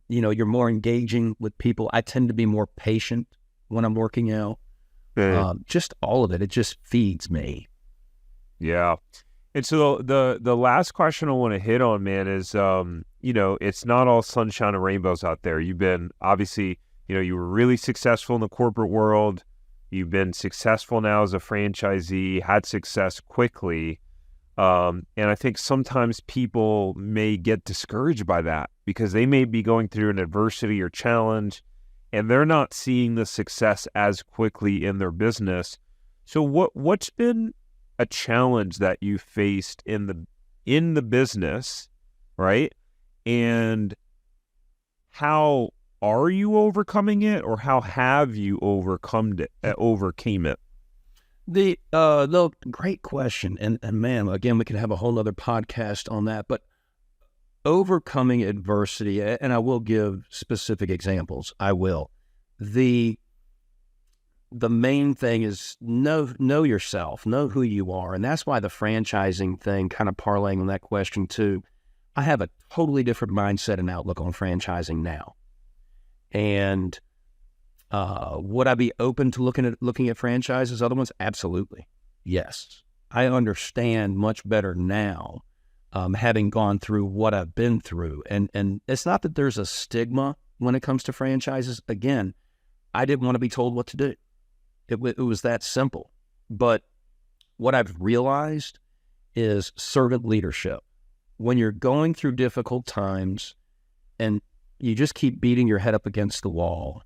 You're more engaging with people. I tend to be more patient when I'm working out. Just all of it. It just feeds me. Yeah. And so the last question I want to hit on, man, is, it's not all sunshine and rainbows out there. You've been, obviously, you were really successful in the corporate world. You've been successful now as a franchisee, had success quickly. And I think sometimes people may get discouraged by that because they may be going through an adversity or challenge and they're not seeing the success as quickly in their business. So what's been a challenge that you faced in the business, right? And how are you overcoming it, or how have you overcame it? The great question, and man, again, we could have a whole other podcast on that. But overcoming adversity, and I will give specific examples. I will. The main thing is know yourself, know who you are, and that's why the franchising thing, kind of parlaying on that question too. I have a totally different mindset and outlook on franchising now. And would I be open to looking at franchises, other ones? Absolutely. Yes. I understand much better now, having gone through what I've been through. And it's not that there's a stigma when it comes to franchises. Again, I didn't want to be told what to do. It was that simple. But what I've realized is servant leadership. When you're going through difficult times and you just keep beating your head up against the wall,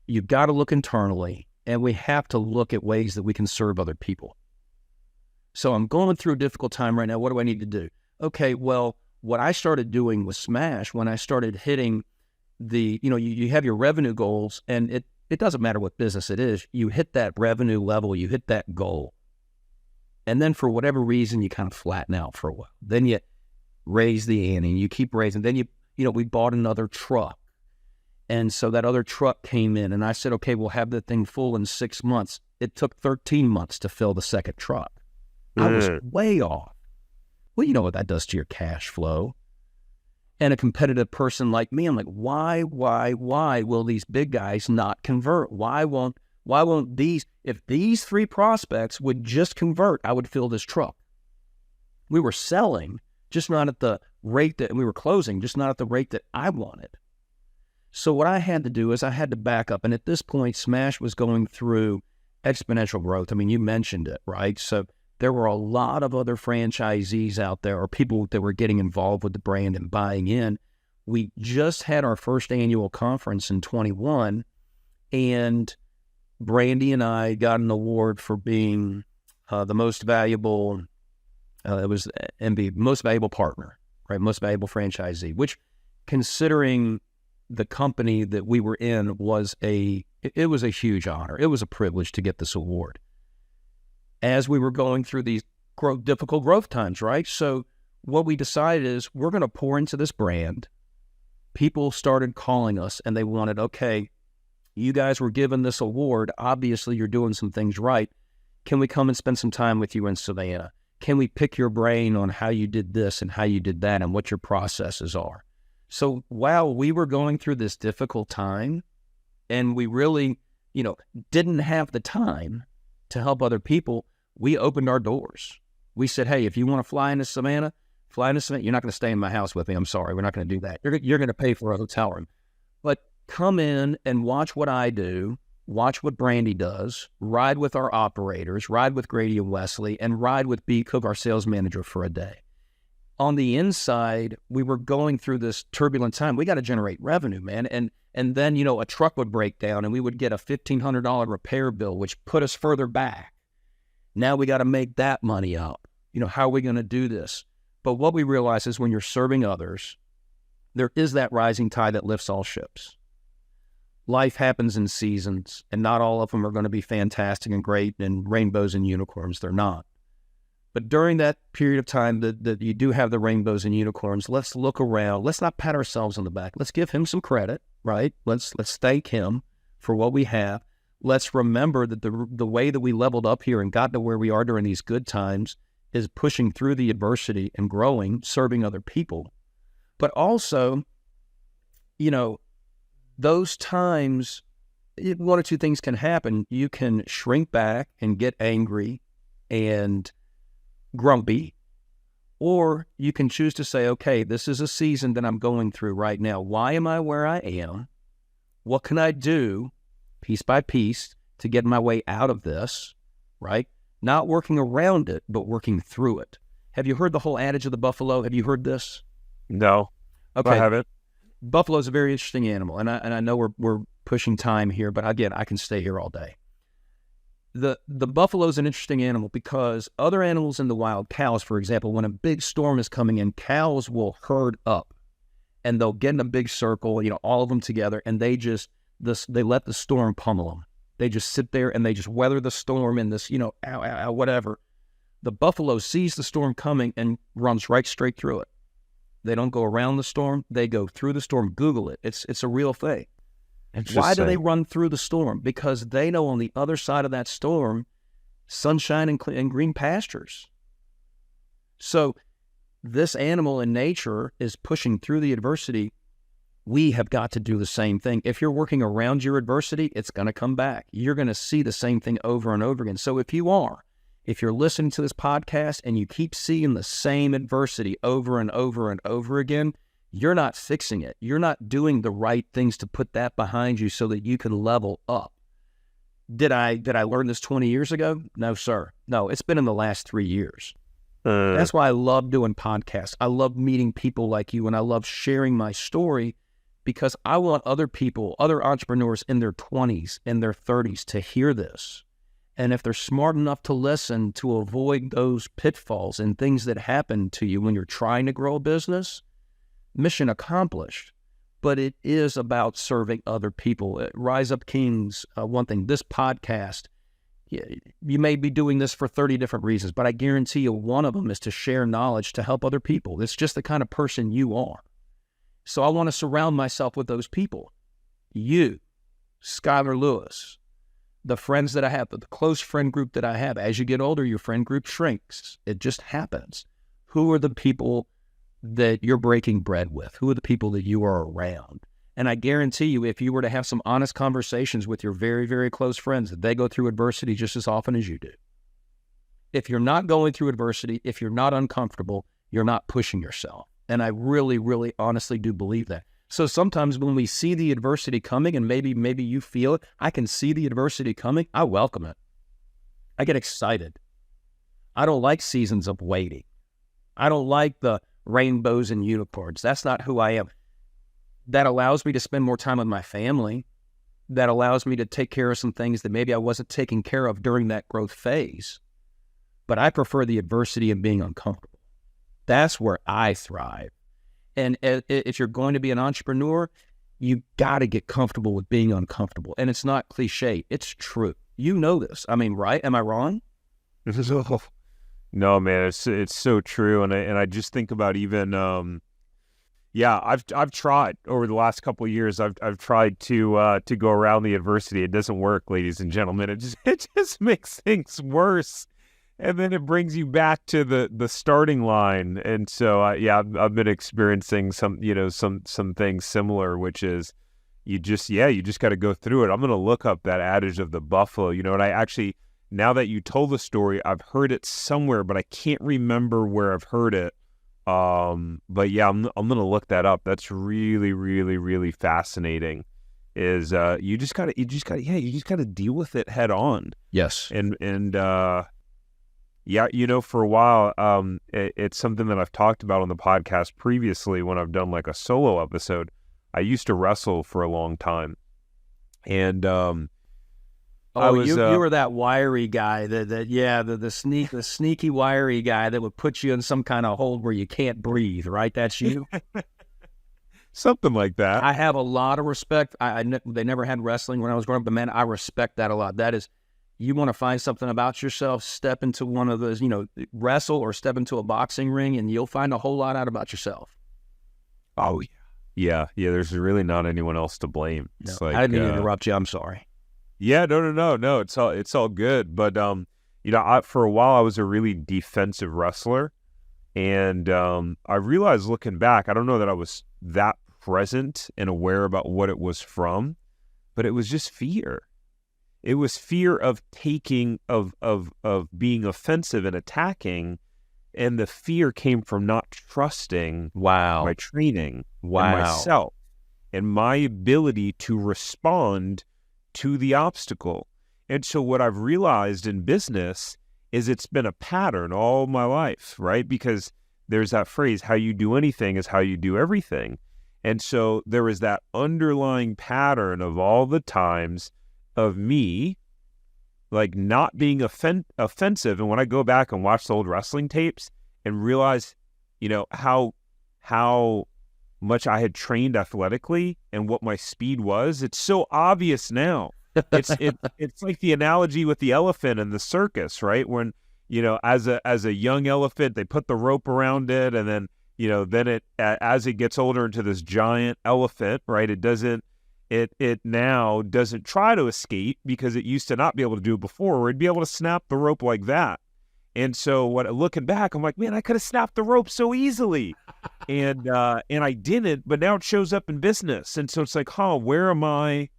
you've got to look internally, and we have to look at ways that we can serve other people. So I'm going through a difficult time right now. What do I need to do? Okay, well, what I started doing with Smash, when I started hitting you have your revenue goals, and it doesn't matter what business it is, you hit that revenue level, you hit that goal. And then for whatever reason, you kind of flatten out for a while. Then you raise the ante, and you keep raising. Then we bought another truck. And so that other truck came in, and I said, okay, we'll have that thing full in 6 months. It took 13 months to fill the second truck. I was way off. Well, you know what that does to your cash flow. And a competitive person like me, I'm like, why will these big guys not convert? Why won't these, if these 3 prospects would just convert, I would fill this truck. We were selling, just not at the rate that we were closing, just not at the rate that I wanted. So what I had to do is I had to back up. And at this point, Smash was going through exponential growth. I mean, you mentioned it, right? So there were a lot of other franchisees out there, or people that were getting involved with the brand and buying in. We just had our first annual conference in 21, and Brandy and I got an award for being the most valuable, it was MB, most valuable partner, right? Most valuable franchisee, which, considering the company that we were in, it was a huge honor. It was a privilege to get this award as we were going through these difficult growth times, right? So what we decided is we're going to pour into this brand. People started calling us, and they wanted, okay, you guys were given this award. Obviously, you're doing some things right. Can we come and spend some time with you in Savannah? Can we pick your brain on how you did this and how you did that and what your processes are? So while we were going through this difficult time, and we really, didn't have the time to help other people, we opened our doors. We said, hey, if you want to fly into Savannah, fly into Savannah. You're not going to stay in my house with me. I'm sorry. We're not going to do that. You're going to pay for a hotel room. But come in and watch what I do, watch what Brandy does, ride with our operators, ride with Grady and Wesley, and ride with B. Cook, our sales manager, for a day. On the inside, we were going through this turbulent time. We got to generate revenue, man. And then, you know, a truck would break down and we would get a $1,500 repair bill, which put us further back. Now we got to make that money up. You know, how are we going to do this? But what we realize is when you're serving others, there is that rising tide that lifts all ships. Life happens in seasons, and not all of them are going to be fantastic and great and rainbows and unicorns. They're not. But during that period of time that you do have the rainbows and unicorns, let's look around. Let's not pat ourselves on the back. Let's give him some credit, right? Let's thank him for what we have. Let's remember that the way that we leveled up here and got to where we are during these good times is pushing through the adversity and growing, serving other people. But also, you know, those times, one or two things can happen. You can shrink back and get angry and grumpy, or you can choose to say, okay, this is a season that I'm going through right now. Why am I where I am? What can I do piece by piece to get my way out of this, right? Not working around it, but working through it. Have you heard the whole adage of the buffalo? Have you heard this? No, Okay. I haven't. Buffalo is a very interesting animal, and I know we're pushing time here, but again, I can stay here all day. The buffalo is an interesting animal because other animals in the wild, cows, for example, when a big storm is coming in, cows will herd up, and they'll get in a big circle, you know, all of them together, and they let the storm pummel them. They just sit there and they just weather the storm in this, you know, whatever. The buffalo sees the storm coming and runs right straight through it. They don't go around the storm. They go through the storm. Google it. It's a real thing. Why do they run through the storm? Because they know on the other side of that storm, sunshine and green pastures. So this animal in nature is pushing through the adversity. We have got to do the same thing. If you're working around your adversity, it's going to come back. You're going to see the same thing over and over again. So if you're listening to this podcast and you keep seeing the same adversity over and over and over again, you're not fixing it. You're not doing the right things to put that behind you so that you can level up. Did I learn this 20 years ago? No, sir. No, it's been in the last 3 years. That's why I love doing podcasts. I love meeting people like you, and I love sharing my story because I want other people, other entrepreneurs in their 20s, in their 30s to hear this. And if they're smart enough to listen to avoid those pitfalls and things that happen to you when you're trying to grow a business, mission accomplished. But it is about serving other people. Rise Up Kings, one thing, this podcast, you may be doing this for 30 different reasons, but I guarantee you one of them is to share knowledge to help other people. It's just the kind of person you are. So I want to surround myself with those people. You, Skylar Lewis, the friends that I have, the close friend group that I have. As you get older, your friend group shrinks. It just happens. Who are the people that you're breaking bread with? Who are the people that you are around? And I guarantee you, if you were to have some honest conversations with your very, very close friends, they go through adversity just as often as you do. If you're not going through adversity, if you're not uncomfortable, you're not pushing yourself. And I really, really honestly do believe that. So sometimes when we see the adversity coming, and maybe you feel it, I can see the adversity coming, I welcome it. I get excited. I don't like seasons of waiting. I don't like the rainbows and unicorns. That's not who I am. That allows me to spend more time with my family. That allows me to take care of some things that maybe I wasn't taking care of during that growth phase. But I prefer the adversity of being uncomfortable. That's where I thrive. And if you're going to be an entrepreneur, you got to get comfortable with being uncomfortable. And it's not cliche. It's true. You know this. I mean, right? Am I wrong? No, man, it's so true. And I just think about even, I've tried over the last couple of years. I've tried to go around the adversity. It doesn't work, ladies and gentlemen. It just makes things worse. And then it brings you back to the starting line. And so, I've been experiencing some things similar, which is you just got to go through it. I'm going to look up that adage of the buffalo, and I actually, now that you told the story, I've heard it somewhere, but I can't remember where I've heard it. But yeah, I'm gonna look that up. That's really, really, really fascinating. Is you just gotta deal with it head on. Yes. And yeah, for a while, it's something that I've talked about on the podcast previously when I've done like a solo episode. I used to wrestle for a long time, and you were that wiry guy, the sneaky wiry guy that would put you in some kind of hold where you can't breathe, right? That's you. Something like that. I have a lot of respect. They never had wrestling when I was growing up, but man, I respect that a lot. That is, you want to find something about yourself, step into one of those, wrestle or step into a boxing ring, and you'll find a whole lot out about yourself. Oh, yeah. There's really not anyone else to blame. It's I didn't mean to interrupt you. I'm sorry. Yeah, no. It's all good. But for a while I was a really defensive wrestler, and I realized looking back, I don't know that I was that present and aware about what it was from, but it was just fear. It was fear of being offensive and attacking, and the fear came from not trusting my training and myself and my ability to respond to the obstacle. And so what I've realized in business is it's been a pattern all my life, right? Because there's that phrase, how you do anything is how you do everything. And so there is that underlying pattern of all the times of me like not being offensive. And when I go back and watch the old wrestling tapes and realize, how much I had trained athletically and what my speed was, it's so obvious now. It's like the analogy with the elephant in the circus, right? When, as a young elephant, they put the rope around it, and then, then as it gets older into this giant elephant, right? It now doesn't try to escape because it used to not be able to do it before, where it'd be able to snap the rope like that. And so looking back, I'm like, man, I could have snapped the rope so easily. And I didn't, but now it shows up in business. And so it's like, where am I?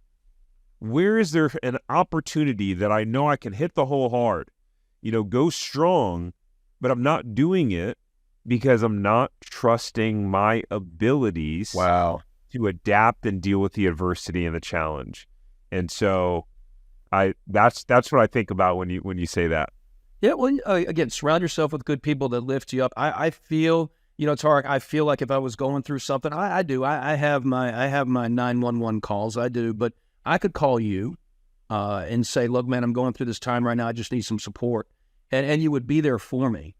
Where is there an opportunity that I know I can hit the hole hard, go strong, but I'm not doing it because I'm not trusting my abilities to adapt and deal with the adversity and the challenge. And so that's what I think about when you say that. Yeah, well, again, surround yourself with good people that lift you up. I feel, Tarek, I feel like if I was going through something, I do. I have my 911 calls. I do, but I could call you and say, look, man, I'm going through this time right now. I just need some support. And you would be there for me.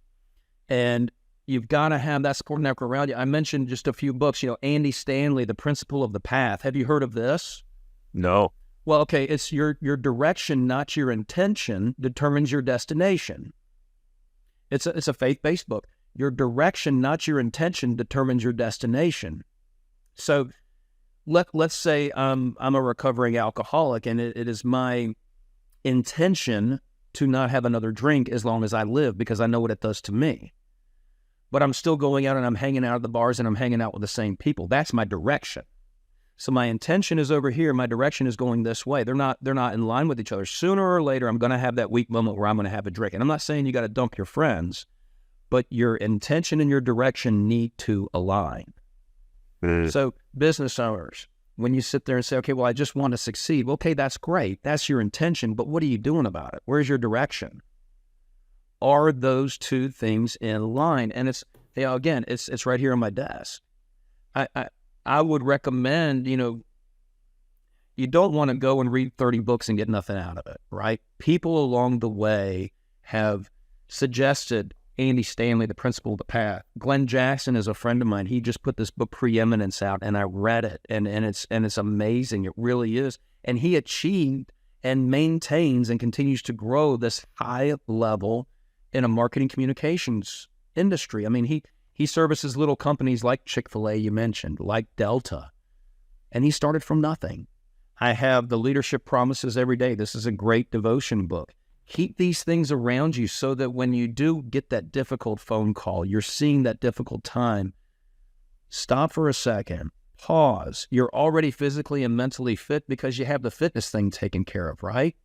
And you've got to have that support network around you. I mentioned just a few books, Andy Stanley, The Principle of the Path. Have you heard of this? No. Well, okay, it's your direction, not your intention, determines your destination. It's a faith-based book. Your direction, not your intention, determines your destination. So let's say I'm a recovering alcoholic, and it is my intention to not have another drink as long as I live, because I know what it does to me. But I'm still going out and I'm hanging out at the bars and I'm hanging out with the same people. That's my direction. So my intention is over here. My direction is going this way. They're not in line with each other. Sooner or later, I'm going to have that weak moment where I'm going to have a drink. And I'm not saying you got to dump your friends, but your intention and your direction need to align. So business owners, when you sit there and say, okay, well, I just want to succeed. Well, okay, that's great. That's your intention. But what are you doing about it? Where's your direction? Are those two things in line? And it's right here on my desk. I would recommend, you don't want to go and read 30 books and get nothing out of it, right? People along the way have suggested Andy Stanley, The Principle of the Path. Glenn Jackson is a friend of mine. He just put this book Preeminence out, and I read it, and it's amazing. It really is. And he achieved and maintains and continues to grow this high level in a marketing communications industry. I mean, he services little companies like Chick-fil-A, you mentioned, like Delta, and he started from nothing. I have the Leadership Promises Every Day. This is a great devotion book. Keep these things around you so that when you do get that difficult phone call, you're seeing that difficult time, stop for a second, pause. You're already physically and mentally fit because you have the fitness thing taken care of, right?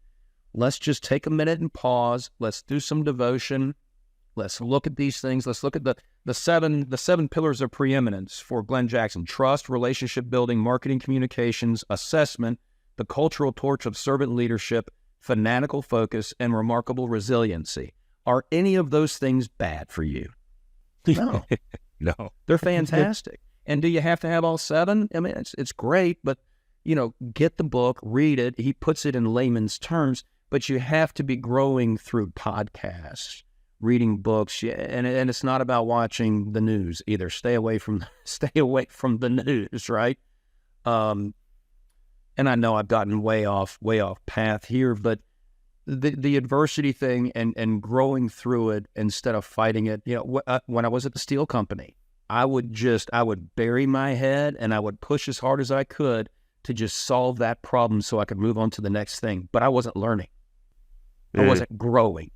Let's just take a minute and pause. Let's do some devotion. Let's look at these things. Let's look at the seven pillars of preeminence for Glenn Jackson: trust, relationship building, marketing, communications, assessment, the cultural torch of servant leadership, fanatical focus, and remarkable resiliency. Are any of those things bad for you? No. No. They're fantastic. And do you have to have all seven? I mean, it's great, but, get the book, read it. He puts it in layman's terms, but you have to be growing through podcasts, reading books, and it's not about watching the news either. Stay away from the news, right? And I know I've gotten way off path here, but the adversity thing and growing through it instead of fighting it. When I was at the steel company, I would bury my head and I would push as hard as I could to just solve that problem so I could move on to the next thing. But I wasn't learning. I wasn't growing.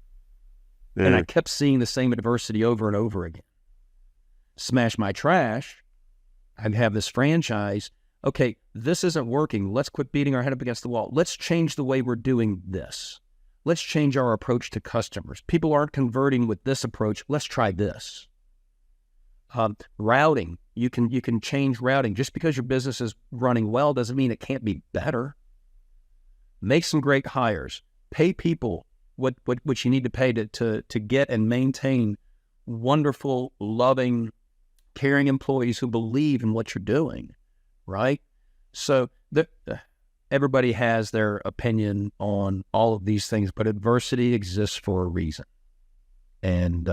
And I kept seeing the same adversity over and over again. Smash my trash. I'd have this franchise. Okay, this isn't working. Let's quit beating our head up against the wall. Let's change the way we're doing this. Let's change our approach to customers. People aren't converting with this approach. Let's try this. Routing. You can change routing. Just because your business is running well doesn't mean it can't be better. Make some great hires. Pay people what you need to pay to get and maintain wonderful, loving, caring employees who believe in what you're doing, right? So everybody has their opinion on all of these things, but adversity exists for a reason. And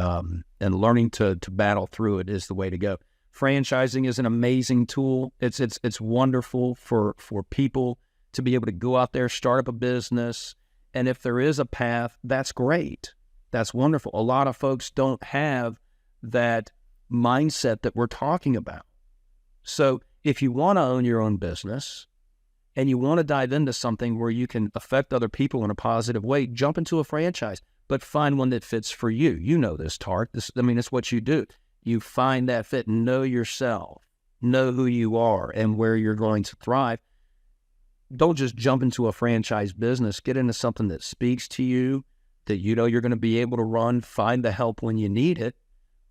learning to battle through it is the way to go. Franchising is an amazing tool. It's wonderful for people to be able to go out there, start up a business. And if there is a path, that's great. That's wonderful. A lot of folks don't have that mindset that we're talking about. So if you want to own your own business and you want to dive into something where you can affect other people in a positive way, jump into a franchise, but find one that fits for you. You know this, Tart. It's what you do. You find that fit, know yourself, know who you are and where you're going to thrive. Don't just jump into a franchise business. Get into something that speaks to you, that you know you're going to be able to run, find the help when you need it.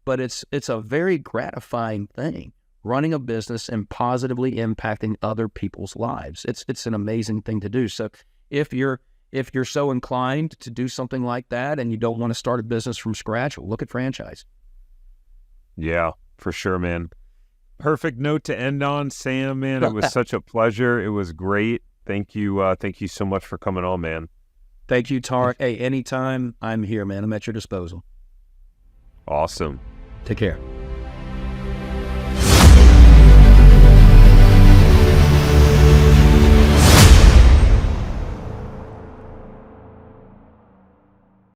But it's a very gratifying thing, running a business and positively impacting other people's lives. It's an amazing thing to do. So if you're so inclined to do something like that and you don't want to start a business from scratch, look at franchise. Yeah, for sure, man. Perfect note to end on, Sam, man. It was such a pleasure. It was great. Thank you. Thank you so much for coming on, man. Thank you, Tarek. Hey, anytime, I'm here, man. I'm at your disposal. Awesome. Take care.